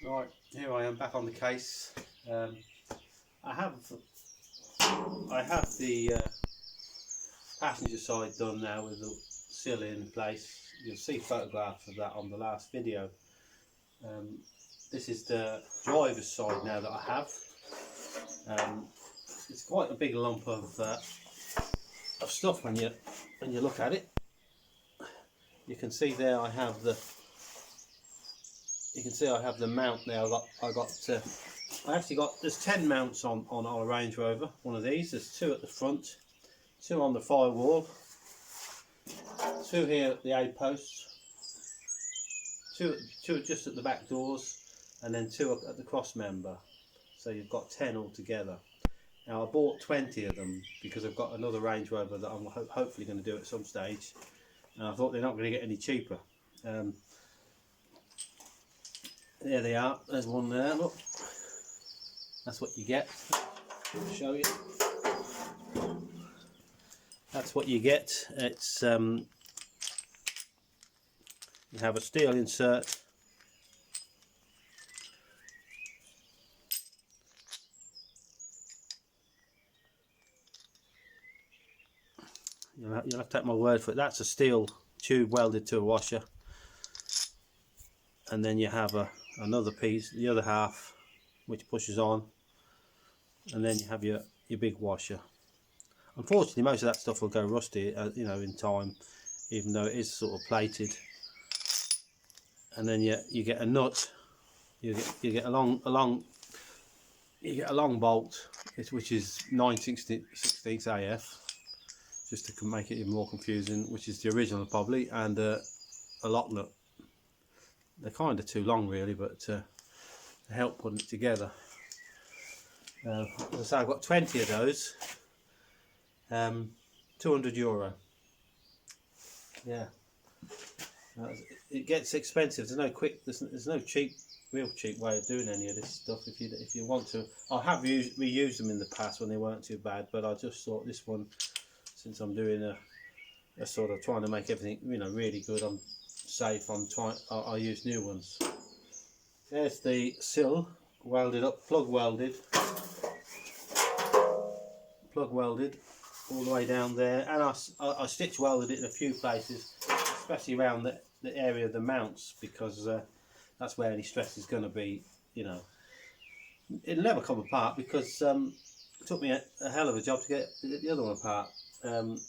Right, here I am back on the case. I have the passenger side done now with the sill in place. You'll see photographs of that on the last video. This is the driver's side now that I have. It's quite a big lump of stuff when you look at it. You can see there I have the mount now. There's 10 mounts on our Range Rover, one of these. There's 2 at the front, 2 on the firewall, 2 here at the A posts, 2 just at the back doors, and then 2 at the cross member. So you've got 10 altogether. Now I bought 20 of them because I've got another Range Rover that I'm hopefully going to do at some stage, and I thought they're not going to get any cheaper. There they are. There's one there. Look, that's what you get. I'll show you. That's what you get. It's you have a steel insert. You'll have to take my word for it. That's a steel tube welded to a washer, and then you have another piece, the other half, which pushes on, and then you have your big washer. Unfortunately, most of that stuff will go rusty, you know, in time, even though it is sort of plated. And then you get a nut. You get a long bolt, which is 9/16 AF, just to make it even more confusing, which is the original probably, and a lock nut. They're kind of too long really, but to help putting it together. So I've got 20 of those. €200. Yeah, it gets expensive. There's no real cheap way of doing any of this stuff. If you want to, I have reused them in the past when they weren't too bad, but I just thought this one, since I'm doing a sort of trying to make everything, you know, really good, I'm safe. I use new ones. There's the sill welded up, plug welded all the way down there, and I stitch welded it in a few places, especially around the area of the mounts, because that's where any stress is going to be. You know, it'll never come apart because it took me a hell of a job to get the other one apart, and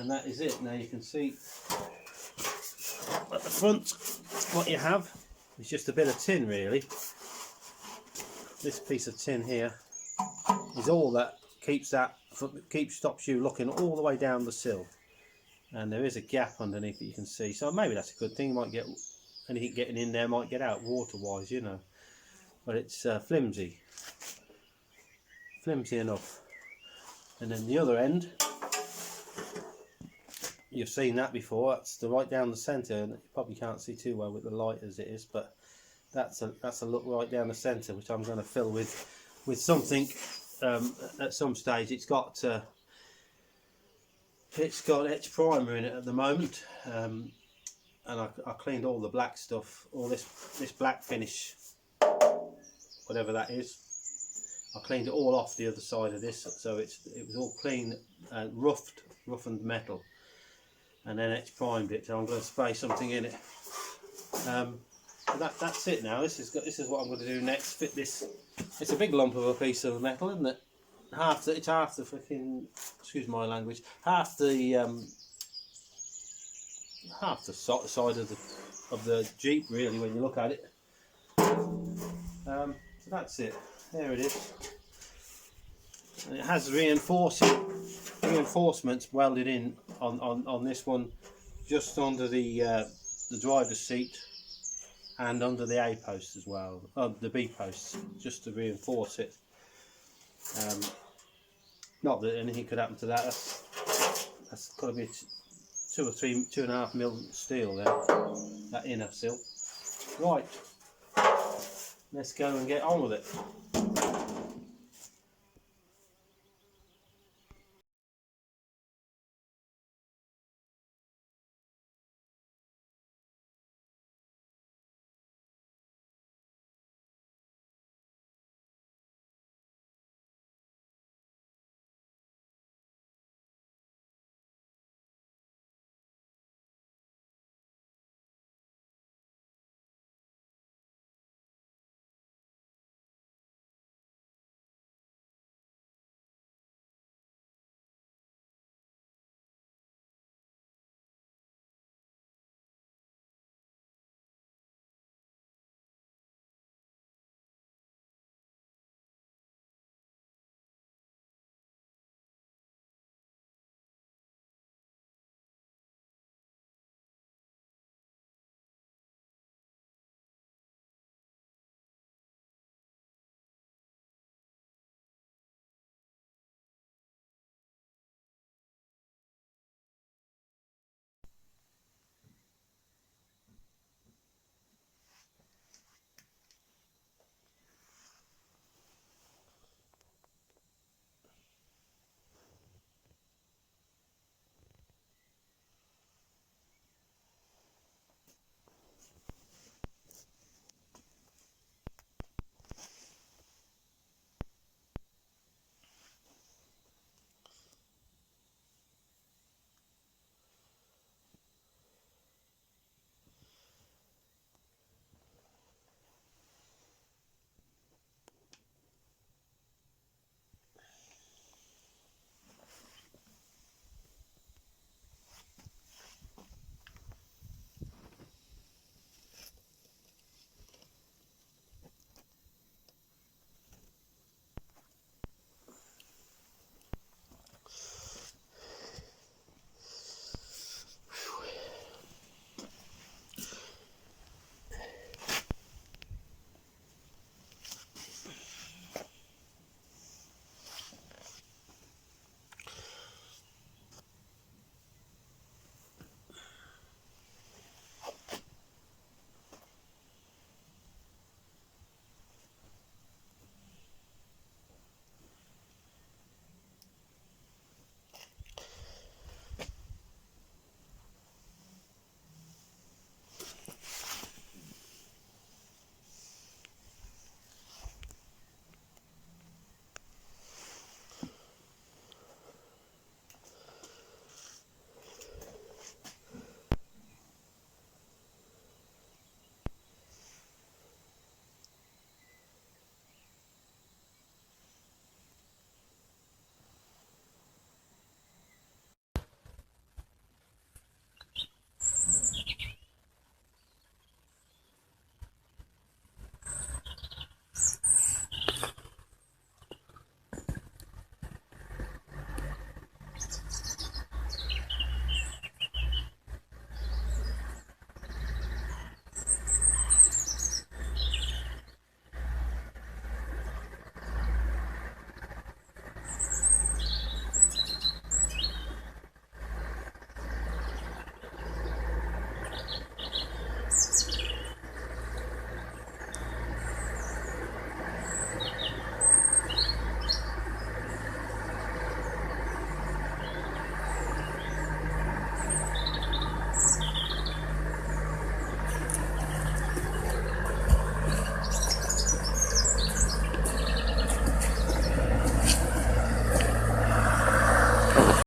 that is it. Now you can see at the front what you have is just a bit of tin really. This piece of tin here is all that stops you looking all the way down the sill, and there is a gap underneath it, you can see, so maybe that's a good thing. You might get anything getting in there, might get out water wise, you know, but it's flimsy enough. And then the other end, you've seen that before, that's the right down the centre, and you probably can't see too well with the light as it is, but that's a look right down the centre, which I'm going to fill with something at some stage. It's got etch primer in it at the moment, and I cleaned all the black stuff, all this black finish, whatever that is. I cleaned it all off the other side of this, so it was all clean, roughened metal, and then etch primed it. So I'm going to spray something in it. That's it now. This is what I'm going to do next. Fit this. It's a big lump of a piece of metal, isn't it? It's half the freaking, excuse my language, half the side of the Jeep really when you look at it. So that's it. There it is. And it has reinforcements welded in on this one, just under the driver's seat and under the A post as well, the B posts, just to reinforce it. Not that anything could happen to that. That's got to be 2 or 3, 2.5 mil steel there, that inner sill. Right, let's go and get on with it.